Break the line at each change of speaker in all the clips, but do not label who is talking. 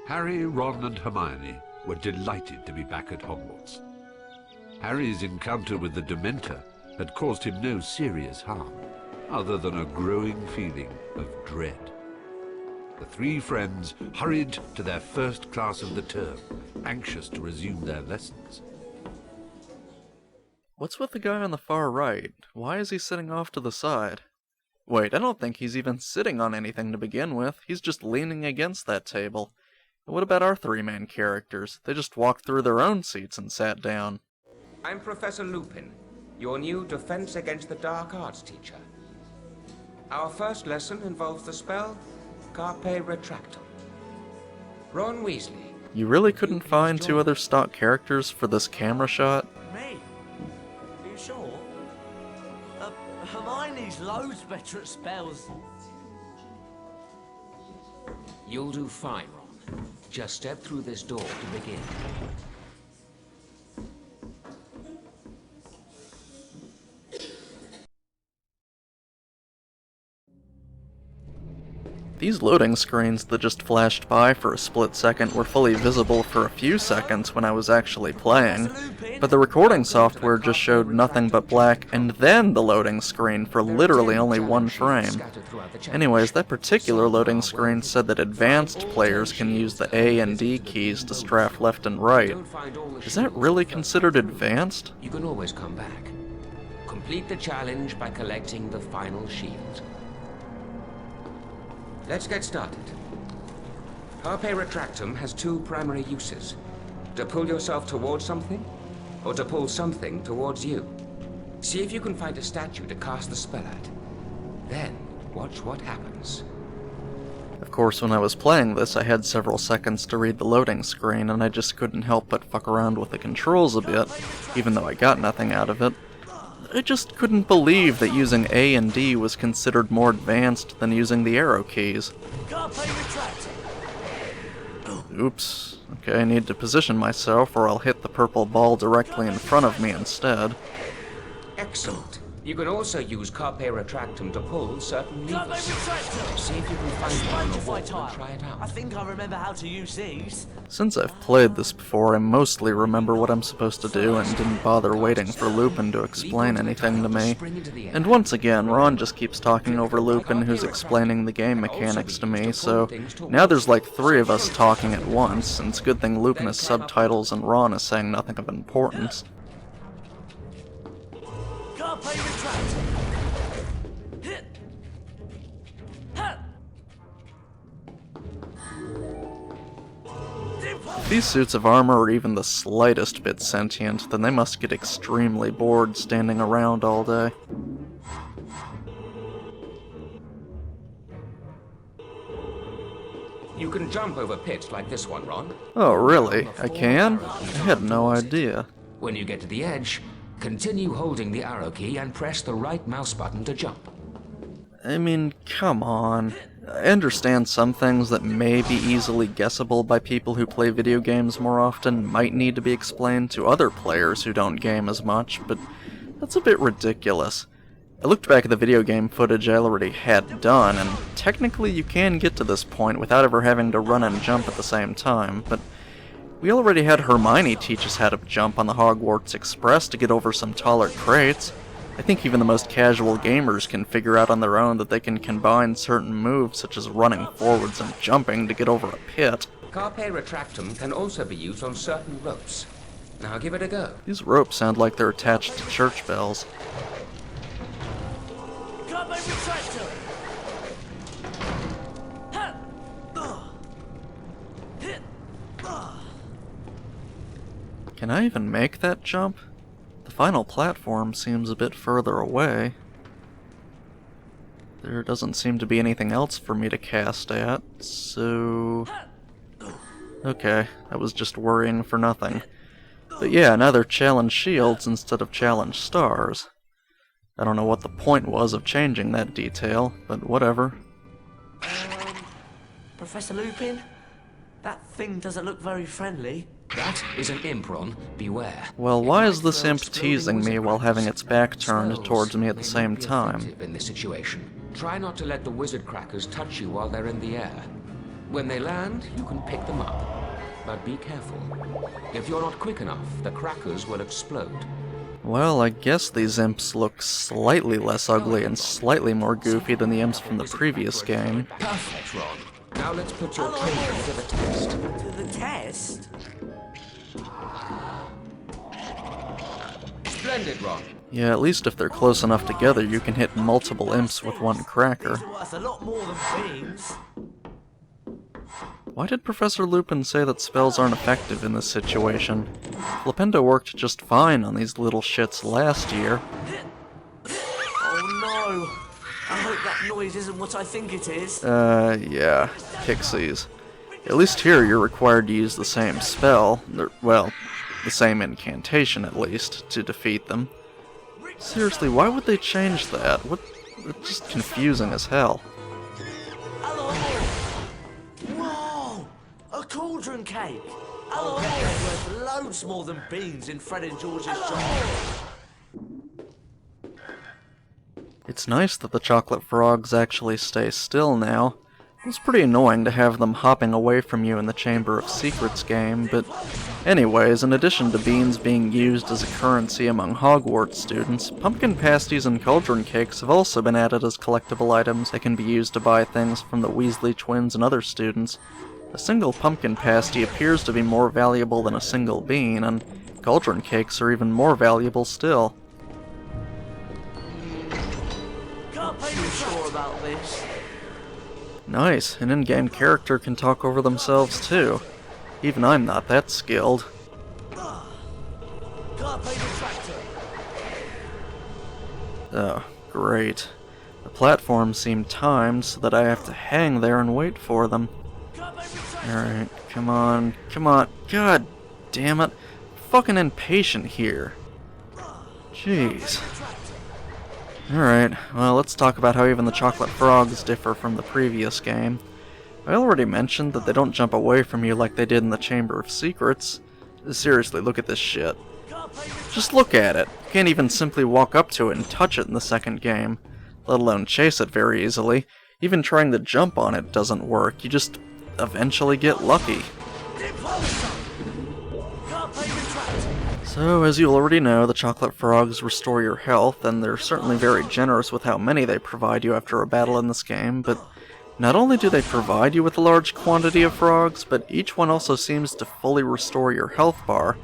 Harry, Ron and Hermione were delighted to be back at Hogwarts. Harry's encounter with the Dementor had caused him no serious harm, other than a growing feeling of dread. The three friends hurried to their first class of the term, anxious to resume their lessons.
What's with the guy on the far right? Why is he sitting off to the side? Wait, I don't think he's even sitting on anything to begin with. He's just leaning against that table. And what about our three main characters? They just walked through their own seats and sat down.
I'm Professor Lupin, your new Defense Against the Dark Arts teacher. Our first lesson involves the spell Carpe Retractum. Ron Weasley.
You really couldn't find two other stock characters for this camera shot?
Me? Are you sure? Hermione's loads better at spells.
You'll do fine, Ron. Just step through this door to begin.
These loading screens that just flashed by for a split second were fully visible for a few seconds when I was actually playing, but the recording software just showed nothing but black and then the loading screen for literally only one frame. Anyways, that particular loading screen said that advanced players can use the A and D keys to strafe left and right. Is that really considered advanced?
You can always come back. Complete the challenge by collecting the final shield. Let's get started. Carpe Retractum has two primary uses. To pull yourself towards something, or to pull something towards you. See if you can find a statue to cast the spell at. Then, watch what happens.
Of course, when I was playing this, I had several seconds to read the loading screen, and I just couldn't help but fuck around with the controls a bit, even though I got nothing out of it. I just couldn't believe that using A and D was considered more advanced than using the arrow keys. Oops. Okay, I need to position myself or I'll hit the purple ball directly in front of me instead.
Excellent. You can also use Carpe Retractum to pull certain levers. See if you can find one on the wall and try it out.
I think I remember how to use these.
Since I've played this before, I mostly remember what I'm supposed to do and didn't bother waiting for Lupin to explain anything to me. And once again, Ron just keeps talking over Lupin, who's explaining the game mechanics to me, so now there's like three of us talking at once, and it's a good thing Lupin has subtitles and Ron is saying nothing of importance.
Carpe Retractum.
If these suits of armor are even the slightest bit sentient, then they must get extremely bored standing around all day.
You can jump over pits like this one, Ron.
Oh, really? I can? I had no idea.
When you get to the edge, continue holding the arrow key and press the right mouse button to jump.
I mean, come on. I understand some things that may be easily guessable by people who play video games more often might need to be explained to other players who don't game as much, but that's a bit ridiculous. I looked back at the video game footage I already had done, and technically you can get to this point without ever having to run and jump at the same time, but we already had Hermione teach us how to jump on the Hogwarts Express to get over some taller crates. I think even the most casual gamers can figure out on their own that they can combine certain moves such as running forwards and jumping to get over a pit.
Carpe Retractum can also be used on certain ropes. Now give it a go.
These ropes sound like they're attached to church bells.
Carpe Retractum.
Can I even make that jump? The final platform seems a bit further away. There doesn't seem to be anything else for me to cast at, so... Okay, I was just worrying for nothing. But yeah, now they're challenge shields instead of challenge stars. I don't know what the point was of changing that detail, but whatever.
Professor Lupin? That thing doesn't look very friendly.
That is an imp, Ron. Beware.
Well, why is this imp teasing me while having its back turned towards me at the same time?
In this situation, try not to let the wizard crackers touch you while they're in the air. When they land, you can pick them up. But be careful. If you're not quick enough, the crackers will explode.
Well, I guess these imps look slightly less ugly and slightly more goofy than the imps from the previous game.
Perfect, Ron. Now let's put your training to the test.
To the test?
Splendid, Ron.
Yeah, at least if they're close enough together, you can hit multiple imps with one cracker.
These are worth a lot more than beans.
Why did Professor Lupin say that spells aren't effective in this situation? Flipendo worked just fine on these little shits last year.
Oh no! I hope that noise isn't what I think it is.
Yeah, pixies. At least here you're required to use the same spell, well, the same incantation at least, to defeat them. Seriously, why would they change that? It's just confusing as hell.
Hello! Whoa! A cauldron cake! Hello! They're worth loads more than beans in Fred and George's shop.
It's nice that the chocolate frogs actually stay still now. It's pretty annoying to have them hopping away from you in the Chamber of Secrets game, but anyways, in addition to beans being used as a currency among Hogwarts students, pumpkin pasties and cauldron cakes have also been added as collectible items that can be used to buy things from the Weasley twins and other students. A single pumpkin pasty appears to be more valuable than a single bean, and cauldron cakes are even more valuable still.
Can't be sure about this.
Nice, an in-game character can talk over themselves too. Even I'm not that skilled.
Carpe Retractum.
Oh, great. The platforms seem timed so that I have to hang there and wait for them. Alright, come on, come on. God damn it. Fucking impatient here. Jeez. Alright, well, let's talk about how even the chocolate frogs differ from the previous game. I already mentioned that they don't jump away from you like they did in the Chamber of Secrets. Seriously, look at this shit. Just look at it. You can't even simply walk up to it and touch it in the second game, let alone chase it very easily. Even trying to jump on it doesn't work. You just eventually get lucky. So, as you already know, the chocolate frogs restore your health, and they're certainly very generous with how many they provide you after a battle in this game, but not only do they provide you with a large quantity of frogs, but each one also seems to fully restore your health bar.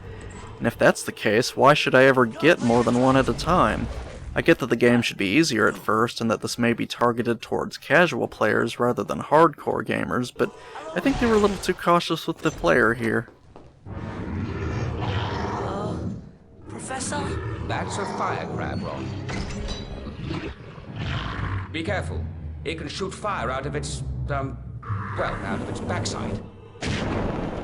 And if that's the case, why should I ever get more than one at a time? I get that the game should be easier at first, and that this may be targeted towards casual players rather than hardcore gamers, but I think they were a little too cautious with the player here.
Professor?
That's a fire crab, Ron. Be careful. It can shoot fire out of its, out of its backside.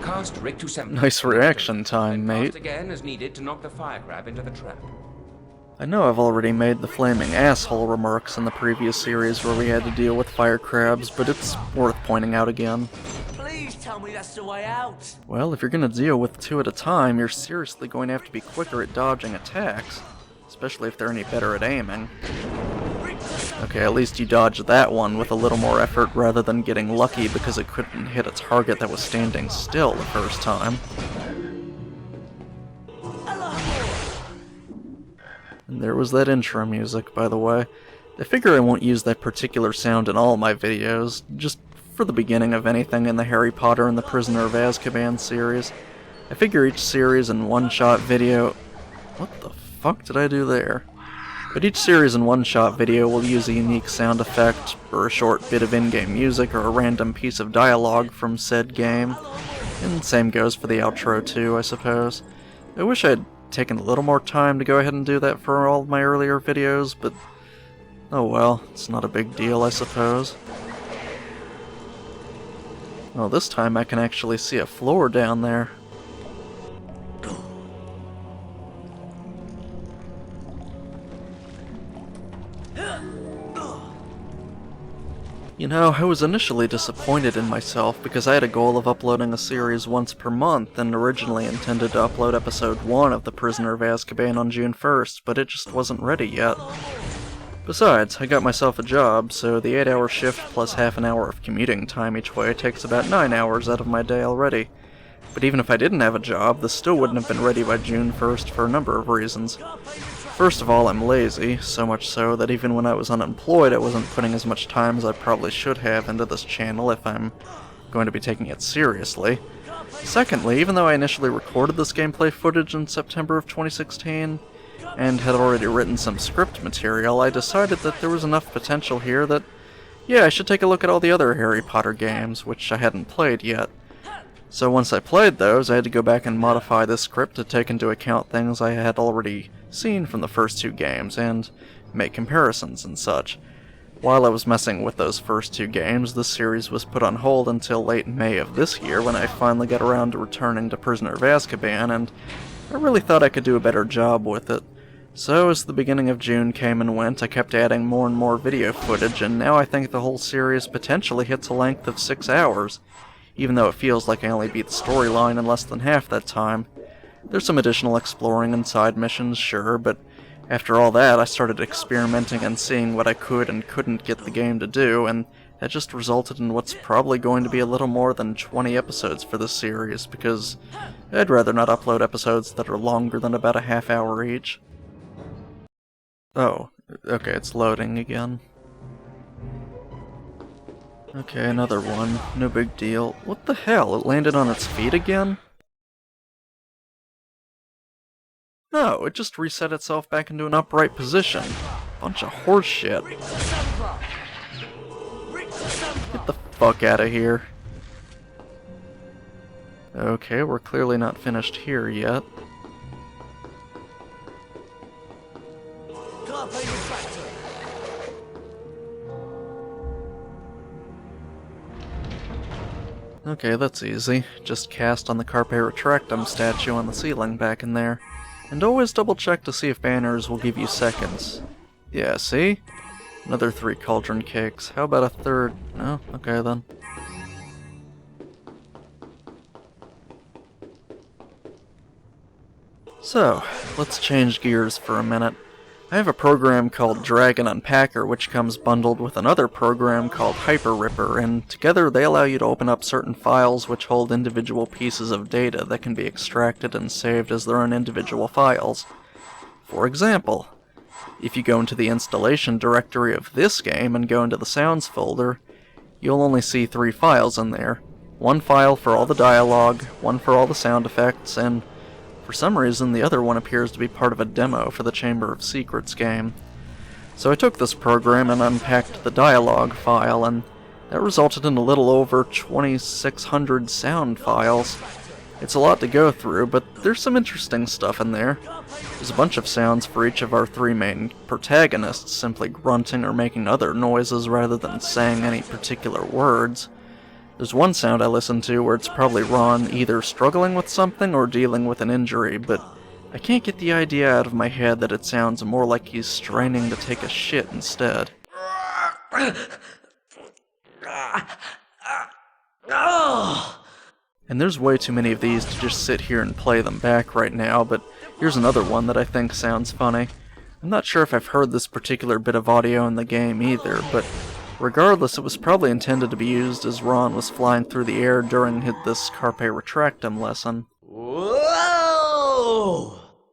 Cast Ep02.
Nice reaction time, mate.
Cast again as needed to knock the fire crab into the trap.
I know I've already made the flaming asshole remarks in the previous series where we had to deal with fire crabs, but it's worth pointing out again.
Please tell me that's the way out.
Well, if you're gonna deal with two at a time, you're seriously going to have to be quicker at dodging attacks, especially if they're any better at aiming. Okay, at least you dodged that one with a little more effort rather than getting lucky because it couldn't hit a target that was standing still the first time. And there was that intro music, by the way. I figure I won't use that particular sound in all my videos, just for the beginning of anything in the Harry Potter and the Prisoner of Azkaban series. I figure each series and one-shot video... What the fuck did I do there? But each series and one-shot video will use a unique sound effect, or a short bit of in-game music, or a random piece of dialogue from said game. And same goes for the outro too, I suppose. I wish I'd taken a little more time to go ahead and do that for all of my earlier videos, but oh well, it's not a big deal, I suppose. Well, this time I can actually see a floor down there. You know, I was initially disappointed in myself because I had a goal of uploading a series once per month and originally intended to upload episode 1 of The Prisoner of Azkaban on June 1st, but it just wasn't ready yet. Besides, I got myself a job, so the 8-hour shift plus half an hour of commuting time each way takes about 9 hours out of my day already. But even if I didn't have a job, this still wouldn't have been ready by June 1st for a number of reasons. First of all, I'm lazy, so much so that even when I was unemployed I wasn't putting as much time as I probably should have into this channel if I'm going to be taking it seriously. Secondly, even though I initially recorded this gameplay footage in September of 2016, and had already written some script material, I decided that there was enough potential here that, yeah, I should take a look at all the other Harry Potter games, which I hadn't played yet. So once I played those, I had to go back and modify this script to take into account things I had already seen from the first two games, and make comparisons and such. While I was messing with those first two games, the series was put on hold until late May of this year when I finally got around to returning to Prisoner of Azkaban, and I really thought I could do a better job with it. So as the beginning of June came and went, I kept adding more and more video footage, and now I think the whole series potentially hits a length of 6 hours, even though it feels like I only beat the storyline in less than half that time. There's some additional exploring and side missions, sure, but after all that, I started experimenting and seeing what I could and couldn't get the game to do, and that just resulted in what's probably going to be a little more than 20 episodes for this series, because I'd rather not upload episodes that are longer than about a half hour each. Oh, okay, it's loading again. Okay, another one. No big deal. What the hell? It landed on its feet again? No, it just reset itself back into an upright position. Bunch of horse shit. Get the fuck out of here. Okay, we're clearly not finished here yet.
Carpe Retractum.
Okay, that's easy. Just cast on the Carpe Retractum statue on the ceiling back in there. And always double check to see if banners will give you seconds. Yeah, see? Another 3 cauldron cakes. How about a third? Oh, okay then. So, let's change gears for a minute. I have a program called Dragon Unpacker which comes bundled with another program called Hyper Ripper, and together they allow you to open up certain files which hold individual pieces of data that can be extracted and saved as their own individual files. For example, if you go into the installation directory of this game and go into the Sounds folder, you'll only see 3 files in there. One file for all the dialogue, one for all the sound effects, and for some reason, the other one appears to be part of a demo for the Chamber of Secrets game. So I took this program and unpacked the dialogue file, and that resulted in a little over 2,600 sound files. It's a lot to go through, but there's some interesting stuff in there. There's a bunch of sounds for each of our 3 main protagonists, simply grunting or making other noises rather than saying any particular words. There's one sound I listened to where it's probably Ron either struggling with something or dealing with an injury, but I can't get the idea out of my head that it sounds more like he's straining to take a shit instead. And there's way too many of these to just sit here and play them back right now, but here's another one that I think sounds funny. I'm not sure if I've heard this particular bit of audio in the game either, but regardless, it was probably intended to be used as Ron was flying through the air during this Carpe Retractum lesson.
Whoa!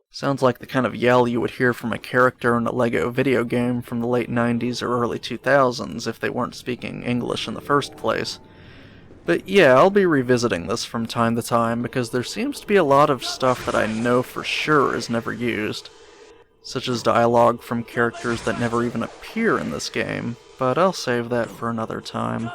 Sounds like the kind of yell you would hear from a character in a Lego video game from the late 90s or early 2000s if they weren't speaking English in the first place. But yeah, I'll be revisiting this from time to time because there seems to be a lot of stuff that I know for sure is never used, such as dialogue from characters that never even appear in this game, but I'll save that for another time.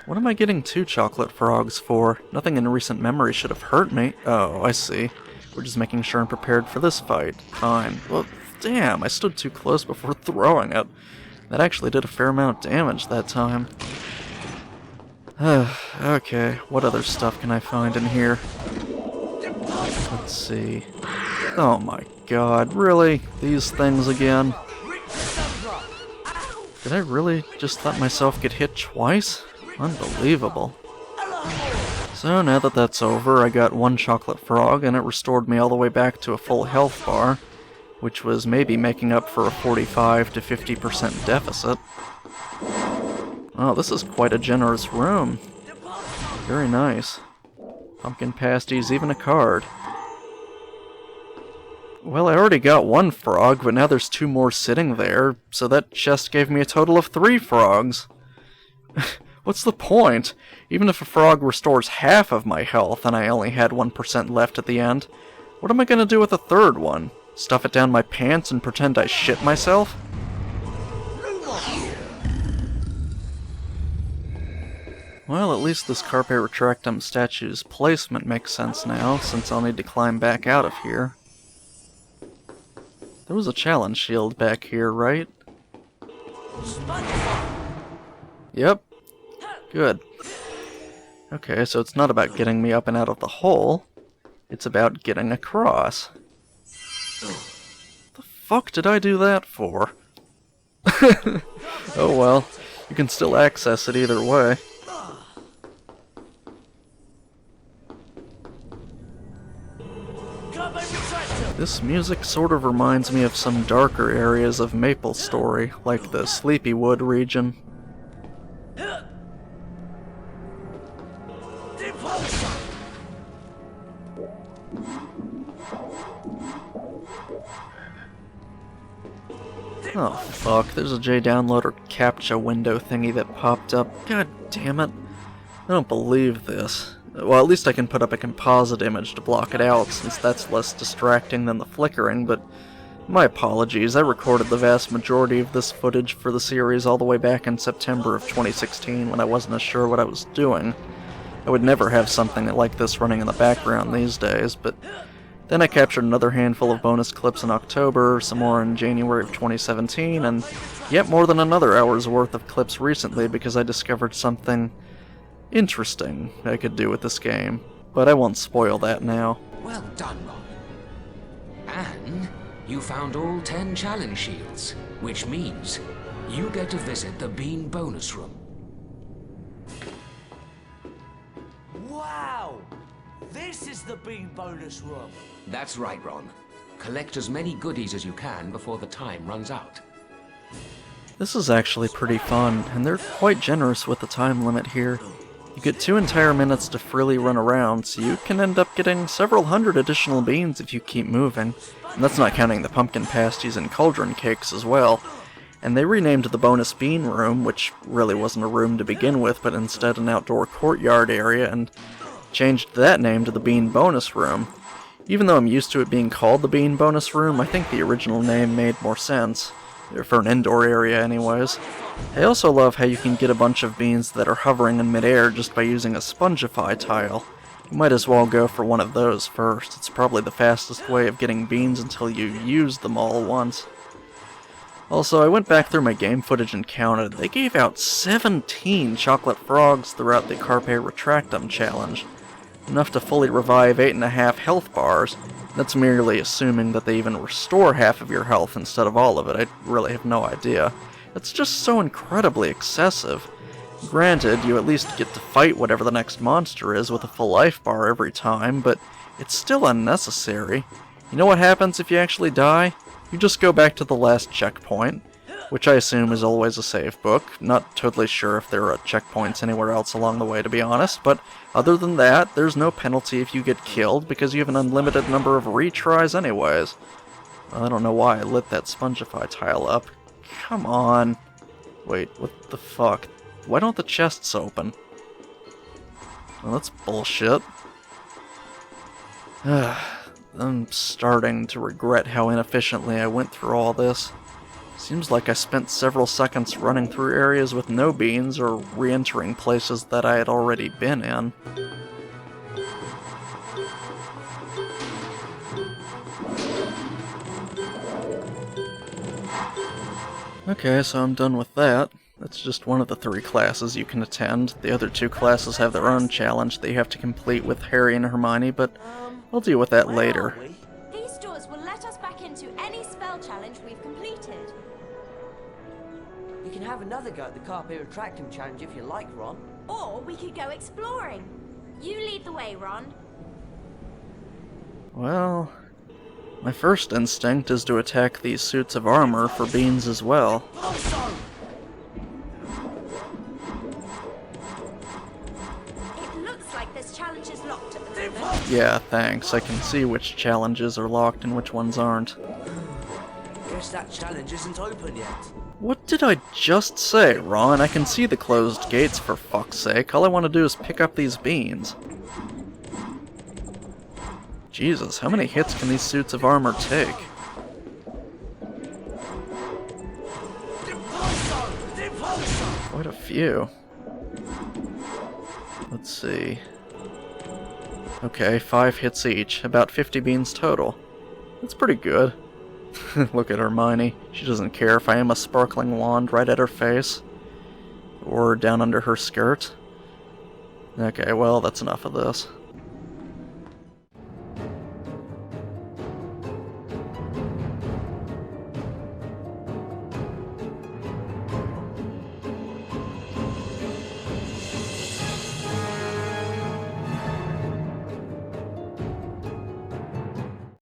What am I getting 2 chocolate frogs for? Nothing in recent memory should have hurt me. Oh, I see. We're just making sure I'm prepared for this fight. Fine. Well, damn, I stood too close before throwing it. That actually did a fair amount of damage that time. Okay, what other stuff can I find in here? Let's see. Oh my god, really? These things again? Did I really just let myself get hit twice? Unbelievable. So now that that's over, I got one chocolate frog, and it restored me all the way back to a full health bar, which was maybe making up for a 45 to 50% deficit. Oh, this is quite a generous room. Very nice. Pumpkin pasties, even a card. Well, I already got one frog, but now there's two more sitting there, so that chest gave me a total of 3 frogs. What's the point? Even if a frog restores half of my health and I only had 1% left at the end, what am I gonna do with a third one? Stuff it down my pants and pretend I shit myself? Well, at least this Carpe Retractum statue's placement makes sense now, since I'll need to climb back out of here. There was a challenge shield back here, right? Yep. Good. Okay, so it's not about getting me up and out of the hole. It's about getting across. The fuck did I do that for? Oh well. You can still access it either way. This music sort of reminds me of some darker areas of Maple Story, like the Sleepywood region. Oh fuck, there's a JDownloader CAPTCHA window thingy that popped up. God damn it. I don't believe this. Well, at least I can put up a composite image to block it out, since that's less distracting than the flickering, but my apologies, I recorded the vast majority of this footage for the series all the way back in September of 2016 when I wasn't as sure what I was doing. I would never have something like this running in the background these days, but then I captured another handful of bonus clips in October, some more in January of 2017, and yet more than another hour's worth of clips recently because I discovered something interesting I could do with this game, but I won't spoil that now.
Well done, Ron. And you found all 10 challenge shields, which means you get to visit the Bean bonus room.
Wow! This is the Bean bonus room.
That's right, Ron. Collect as many goodies as you can before the time runs out.
This is actually pretty fun, and they're quite generous with the time limit here. You get 2 entire minutes to freely run around, so you can end up getting several hundred additional beans if you keep moving. And that's not counting the pumpkin pasties and cauldron cakes as well. And they renamed the bonus bean room, which really wasn't a room to begin with, but instead an outdoor courtyard area, and changed that name to the Bean bonus room. Even though I'm used to it being called the Bean bonus room, I think the original name made more sense. For an indoor area anyways. I also love how you can get a bunch of beans that are hovering in midair just by using a Spongify tile. You might as well go for one of those first. It's probably the fastest way of getting beans until you use them all once. Also, I went back through my game footage and counted. They gave out 17 chocolate frogs throughout the Carpe Retractum challenge. Enough to fully revive 8.5 health bars. That's merely assuming that they even restore half of your health instead of all of it. I really have no idea. It's just so incredibly excessive. Granted, you at least get to fight whatever the next monster is with a full life bar every time, but it's still unnecessary. You know what happens if you actually die? You just go back to the last checkpoint, which I assume is always a save book. Not totally sure if there are checkpoints anywhere else along the way, to be honest, but other than that, there's no penalty if you get killed, because you have an unlimited number of retries anyways. I don't know why I lit that Spongify tile up. Come on. Wait, what the fuck? Why don't the chests open? Well, that's bullshit. I'm starting to regret how inefficiently I went through all this. Seems like I spent several seconds running through areas with no beans or re-entering places that I had already been in. Okay, so I'm done with that. That's just one of the 3 classes you can attend. The other 2 classes have their own challenge that you have to complete with Harry and Hermione, but I'll deal with that later.
These doors will let us back into any spell challenge we've completed.
You can have another go at the Carpe Retractum challenge if you like, Ron.
Or we could go exploring. You lead the way, Ron.
Well, my first instinct is to attack these suits of armor for beans as well.
It looks like this challenge is locked at the moment.
Yeah, thanks. I can see which challenges are locked and which ones aren't.
Guess that challenge isn't open yet.
What did I just say, Ron? I can see the closed gates, for fuck's sake. All I want to do is pick up these beans. Jesus, how many hits can these suits of armor take? Quite a few. Let's see. Okay, 5 hits each. About 50 beans total. That's pretty good. Look at Hermione. She doesn't care if I aim a sparkling wand right at her face. Or down under her skirt. Okay, well, that's enough of this.